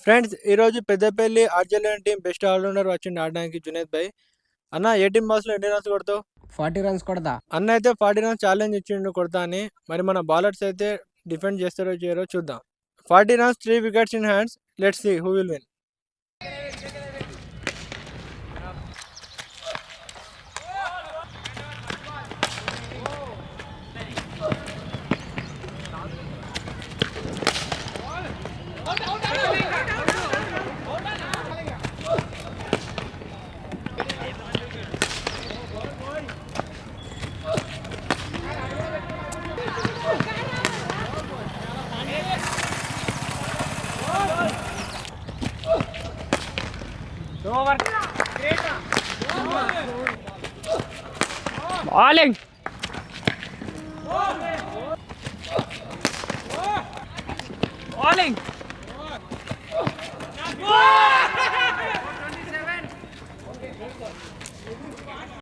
Friends ఈరోజు Peddapalli ఆర్జెల్ఎన్ team best allrounder వచ్చిండు ఆడడానికి జునేద్ భాయ్. అన్న ఏ టీం బాస్ లో ఎన్ని రన్స్ కొడతావు? 40 రన్స్ కొడతా. అన్న అయితే 40 రన్స్ ఛాలెంజ్ ఇచ్చిండు కొడతా అని. మరి మన బౌలర్స్ అయితే డిఫెండ్ చేస్తారో చేయరో చూద్దాం. 40 runs 3 wickets in hands. Let's see who will win. Bowling. Bowling.